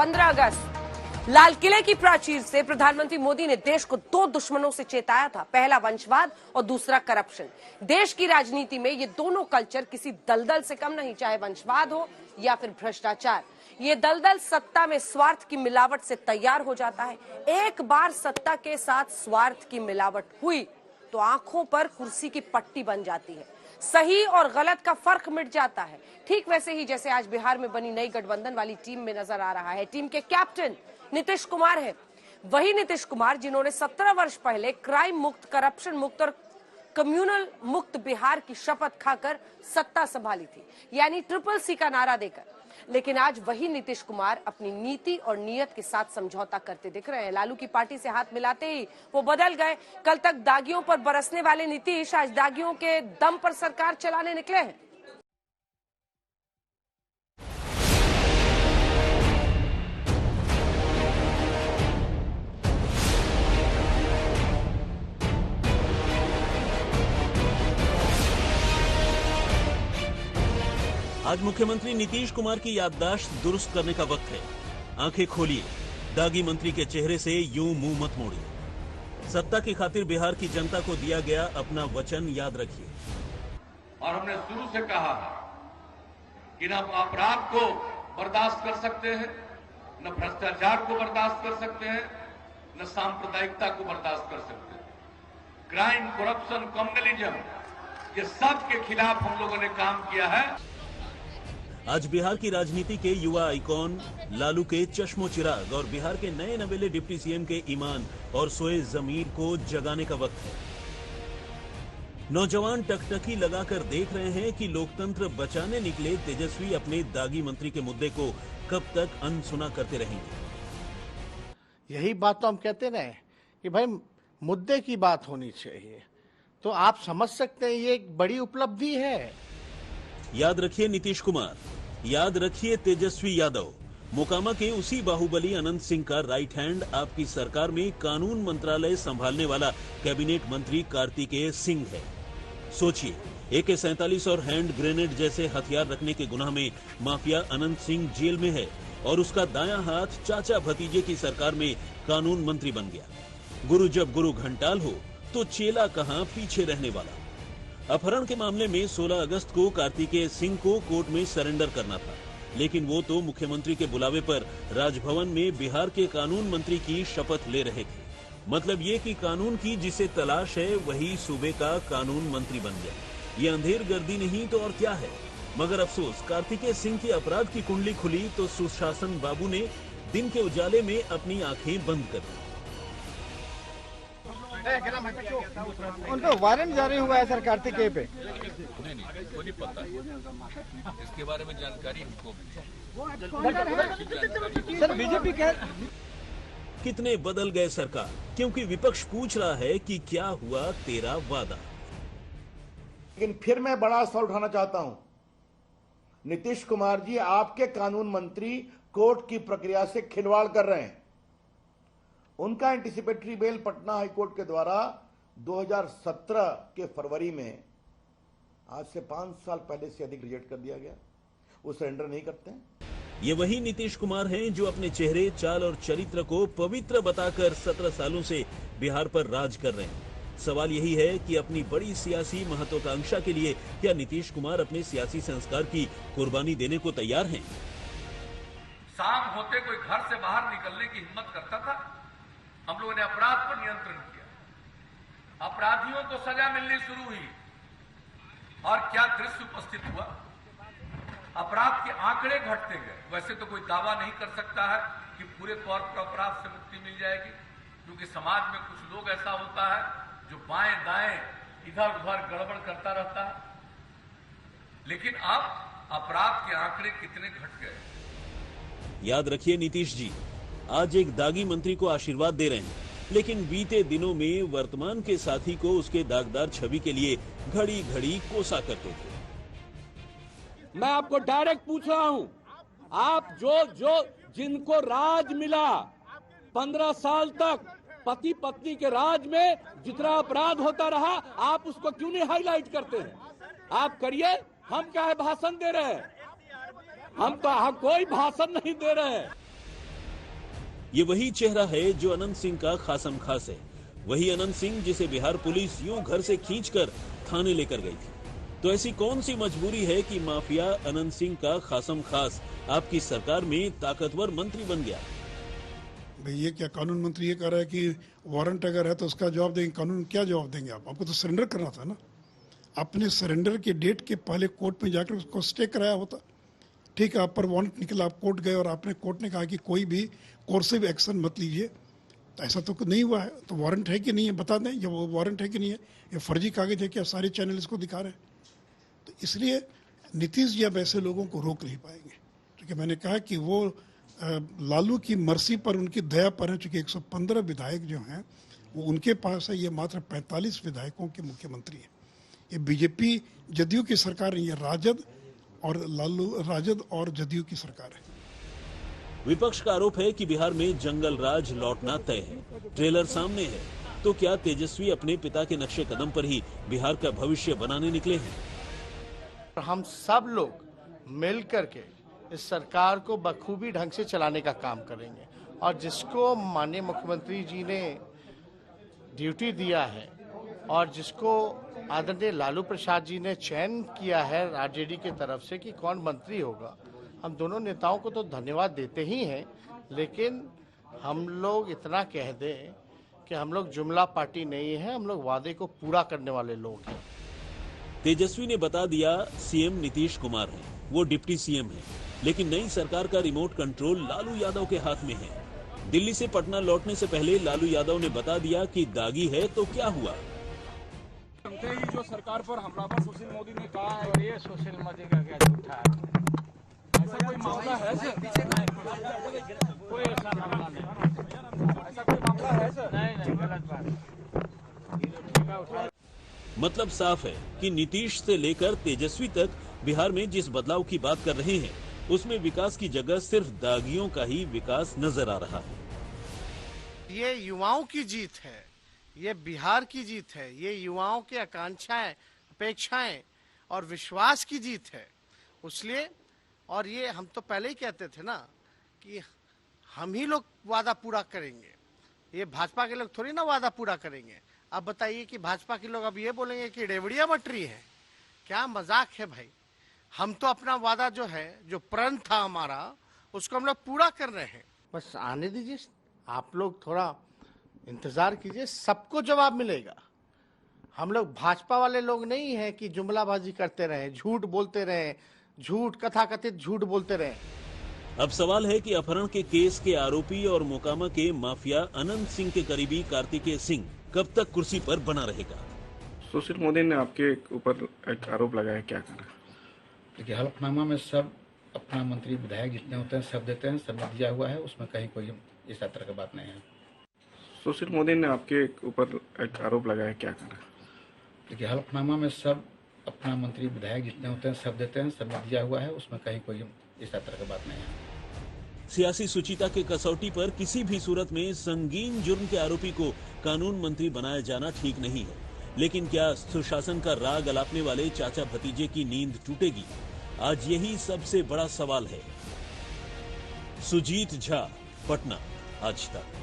15 अगस्त लाल किले की प्राचीर से प्रधानमंत्री मोदी ने देश को दो दुश्मनों से चेताया था, पहला वंशवाद और दूसरा करप्शन। देश की राजनीति में ये दोनों कल्चर किसी दलदल से कम नहीं, चाहे वंशवाद हो या फिर भ्रष्टाचार। ये दलदल सत्ता में स्वार्थ की मिलावट से तैयार हो जाता है। एक बार सत्ता के साथ स्वार्थ की मिलावट हुई तो आंखों पर कुर्सी की पट्टी बन जाती है, सही और गलत का फर्क मिट जाता है। ठीक वैसे ही जैसे आज बिहार में बनी नई गठबंधन वाली टीम में नजर आ रहा है। टीम के कैप्टन नीतीश कुमार है, वही नीतीश कुमार जिन्होंने 17 वर्ष पहले क्राइम मुक्त, करप्शन मुक्त और कम्युनल मुक्त बिहार की शपथ खाकर सत्ता संभाली थी, यानी ट्रिपल सी का नारा देकर। लेकिन आज वही नीतीश कुमार अपनी नीति और नीयत के साथ समझौता करते दिख रहे हैं। लालू की पार्टी से हाथ मिलाते ही वो बदल गए। कल तक दागियों पर बरसने वाले नीतीश आज दागियों के दम पर सरकार चलाने निकले हैं। आज मुख्यमंत्री नीतीश कुमार की याददाश्त दुरुस्त करने का वक्त है। आंखें खोलिए, दागी मंत्री के चेहरे से यूं मुंह मत मोड़िए। सत्ता की खातिर बिहार की जनता को दिया गया अपना वचन याद रखिए। और हमने शुरू से कहा कि न अपराध को बर्दाश्त कर सकते हैं, न भ्रष्टाचार को बर्दाश्त कर सकते हैं, न सांप्रदायिकता को बर्दाश्त कर सकते हैं। क्राइम, करप्शन, कम्युनलिज्म, ये सब के खिलाफ हम लोगों ने काम किया है। आज बिहार की राजनीति के युवा आइकॉन लालू के चश्मो चिराग और बिहार के नए नवेले डिप्टी सीएम के ईमान और सोए जमीर को जगाने का वक्त है। नौजवान टकटकी लगाकर देख रहे हैं कि लोकतंत्र बचाने निकले तेजस्वी अपने दागी मंत्री के मुद्दे को कब तक अनसुना करते रहेंगे। यही बात तो हम कहते रहे कि भाई मुद्दे की बात होनी चाहिए, तो आप समझ सकते हैं ये एक बड़ी उपलब्धि है। याद रखिए नीतीश कुमार, याद रखिए तेजस्वी यादव, मोकामा के उसी बाहुबली अनंत सिंह का राइट हैंड आपकी सरकार में कानून मंत्रालय संभालने वाला कैबिनेट मंत्री कार्तिकेय सिंह है। सोचिए, AK-47 और हैंड ग्रेनेड जैसे हथियार रखने के गुनाह में माफिया अनंत सिंह जेल में है और उसका दायां हाथ चाचा भतीजे की सरकार में कानून मंत्री बन गया। गुरु जब गुरु घंटाल हो तो चेला कहां पीछे रहने वाला। अपहरण के मामले में 16 अगस्त को कार्तिकेय सिंह को कोर्ट में सरेंडर करना था, लेकिन वो तो मुख्यमंत्री के बुलावे पर राजभवन में बिहार के कानून मंत्री की शपथ ले रहे थे। मतलब ये कि कानून की जिसे तलाश है वही सूबे का कानून मंत्री बन गया। ये अंधेर गर्दी नहीं तो और क्या है। मगर अफसोस, कार्तिकेय सिंह की अपराध की कुंडली खुली तो सुशासन बाबू ने दिन के उजाले में अपनी आंखें बंद कर दी। उन पे वारंट जारी हुआ है सर कार्तिकेय पे। नहीं, वो नहीं पता, इसके बारे में जानकारी हमको सर बीजेपी कह कितने बदल गए सरकार, क्योंकि विपक्ष पूछ रहा है कि क्या हुआ तेरा वादा। लेकिन फिर मैं बड़ा सवाल उठाना चाहता हूं। नीतीश कुमार जी, आपके कानून मंत्री कोर्ट की प्रक्रिया से खिलवाड़ कर रहे हैं। उनका एंटीसिपेटरी बेल पटना हाईकोर्ट के द्वारा 2017 के फरवरी में, आज से 5 साल पहले से अधिक रिजेक्ट कर दिया गया। वो सरेंडर नहीं करते हैं। ये वही नीतीश कुमार हैं जो अपने चेहरे, चाल और चरित्र को पवित्र बताकर 17 सालों से बिहार पर राज कर रहे हैं। सवाल यही है कि अपनी बड़ी सियासी महत्वाकांक्षा के लिए क्या नीतीश कुमार अपने सियासी संस्कार की कुर्बानी देने को तैयार हैं? शाम होते कोई घर से बाहर निकलने की हिम्मत करता था? हम लोगों ने अपराध पर नियंत्रण किया, अपराधियों को सजा मिलनी शुरू हुई और क्या दृश्य उपस्थित हुआ। अपराध के आंकड़े घटते गए। वैसे तो कोई दावा नहीं कर सकता है कि पूरे तौर पर अपराध से मुक्ति मिल जाएगी, क्योंकि समाज में कुछ लोग ऐसा होता है जो बाएं दाएं इधर उधर गड़बड़ करता रहता है। लेकिन अब अपराध के आंकड़े कितने घट गए। याद रखिए नीतीश जी, आज एक दागी मंत्री को आशीर्वाद दे रहे हैं, लेकिन बीते दिनों में वर्तमान के साथी को उसके दागदार छवि के लिए घड़ी घड़ी कोसा करते थे। मैं आपको डायरेक्ट पूछ रहा हूं, आप जो जिनको राज मिला 15 साल तक, पति पत्नी के राज में जितना अपराध होता रहा, आप उसको क्यों नहीं हाईलाइट करते हैं? आप करिए, हम क्या है भाषण दे रहे हैं? हम कोई भाषण नहीं दे रहे हैं। ये वही चेहरा है जो अनंत सिंह का खासम खास है, वही अनंत सिंह जिसे बिहार पुलिस यूं घर से खींचकर थाने लेकर गई थी। तो ऐसी कौन सी मजबूरी है कि माफिया अनंत सिंह का खासम खास आपकी सरकार में ताकतवर मंत्री बन गया? भाई ये क्या कानून मंत्री ये कह रहा है कि वारंट अगर है तो उसका जवाब देंगे, कानून क्या जवाब देंगे? आपको तो सरेंडर करना था ना। आपने सरेंडर के डेट के पहले कोर्ट में जाकर उसको स्टे कराया होता। ठीक है, आप पर वारंट निकला, आप कोर्ट गए और आपने कोर्ट ने कहा कि कोई भी कोर्सिव एक्शन मत लीजिए, तो ऐसा तो नहीं हुआ है। तो वारंट है कि नहीं है बता दें, जब वो वारंट है कि नहीं है, ये फर्जी कागज है क्या? सारे चैनल इसको दिखा रहे हैं। तो इसलिए नीतीश जी अब ऐसे लोगों को रोक नहीं पाएंगे, क्योंकि मैंने कहा कि वो लालू की मर्जी पर, उनकी दया पर है। चूंकि 115 विधायक जो हैं वो उनके पास है, ये मात्र 45 विधायकों के मुख्यमंत्री हैं। ये बीजेपी जदयू की सरकार नहीं है, राजद और जदयू की सरकार है। विपक्ष का आरोप है कि बिहार में जंगल राज लौटना तय है। ट्रेलर सामने है, तो क्या तेजस्वी अपने पिता के नक्शे कदम पर ही बिहार का भविष्य बनाने निकले हैं? हम सब लोग मिल करके इस सरकार को बखूबी ढंग से चलाने का काम करेंगे, और जिसको माननीय मुख्यमंत्री जी ने ड्यूटी दिया है और जिसको आदरणीय लालू प्रसाद जी ने चयन किया है आरजेडी की तरफ से कि कौन मंत्री होगा, हम दोनों नेताओं को तो धन्यवाद देते ही हैं, लेकिन हम लोग इतना कह दें कि हम लोग जुमला पार्टी नहीं है, हम लोग वादे को पूरा करने वाले लोग हैं। तेजस्वी ने बता दिया सीएम नीतीश कुमार हैं, वो डिप्टी सीएम हैं, लेकिन नई सरकार का रिमोट कंट्रोल लालू यादव के हाथ में है। दिल्ली से पटना लौटने से पहले लालू यादव ने बता दिया कि दागी है तो क्या हुआ। ही जो सरकार पर हमलावर सुशील मोदी ने कहा है, और ये सुशील मोदी का क्या झूठा है, ऐसा कोई मामला है सर? कोई ऐसा मामला नहीं, ऐसा कोई मामला है सर? नहीं, गलत बात। मतलब साफ है कि नीतीश से लेकर तेजस्वी तक बिहार में जिस बदलाव की बात कर रहे हैं, उसमें विकास की जगह सिर्फ दागियों का ही विकास नजर आ रहा है। ये युवाओं की जीत है, ये बिहार की जीत है, ये युवाओं की आकांक्षाएं, अपेक्षाएं और विश्वास की जीत है। इसलिए, और ये हम तो पहले ही कहते थे ना कि हम ही लोग वादा पूरा करेंगे, ये भाजपा के लोग थोड़ी ना वादा पूरा करेंगे। अब बताइए कि भाजपा के लोग अब ये बोलेंगे कि रेवड़िया बटरी है, क्या मजाक है भाई। हम तो अपना वादा जो है, जो प्रण था हमारा, उसको हम लोग पूरा कर रहे हैं। बस आने दीजिए, आप लोग थोड़ा इंतजार कीजिए, सबको जवाब मिलेगा। हम लोग भाजपा वाले लोग नहीं हैं कि जुमलाबाजी करते रहे, झूठ बोलते रहे, झूठ कथाकथित झूठ बोलते रहे। अब सवाल है कि अपहरण के केस के आरोपी और मोकामा के माफिया अनंत सिंह के करीबी कार्तिकेय सिंह कब तक कुर्सी पर बना रहेगा? सुशील मोदी ने आपके ऊपर एक आरोप लगाया, क्या करना? देखिए, हलफनामा में सब अपना मंत्री विधायक जितने होते हैं सब देते हैं, सब दिया हुआ है, उसमें कहीं कोई इस तरह की बात नहीं है। सुशील मोदी ने आपके ऊपर एक आरोप लगाया, क्या करना? देखिए, हलफनामा में सब अपना मंत्री विधायक जितने होते हैं सब देते हैं, सब दिया हुआ है, उसमें कहीं कोई इस तरह की बात नहीं है। सियासी सुचिता के कसौटी पर किसी भी सूरत में संगीन जुर्म के आरोपी को कानून मंत्री बनाया जाना ठीक नहीं है, लेकिन क्या सुशासन का राग अलापने वाले चाचा भतीजे की नींद टूटेगी? आज यही सबसे बड़ा सवाल है। सुजीत झा, पटना, आज तक।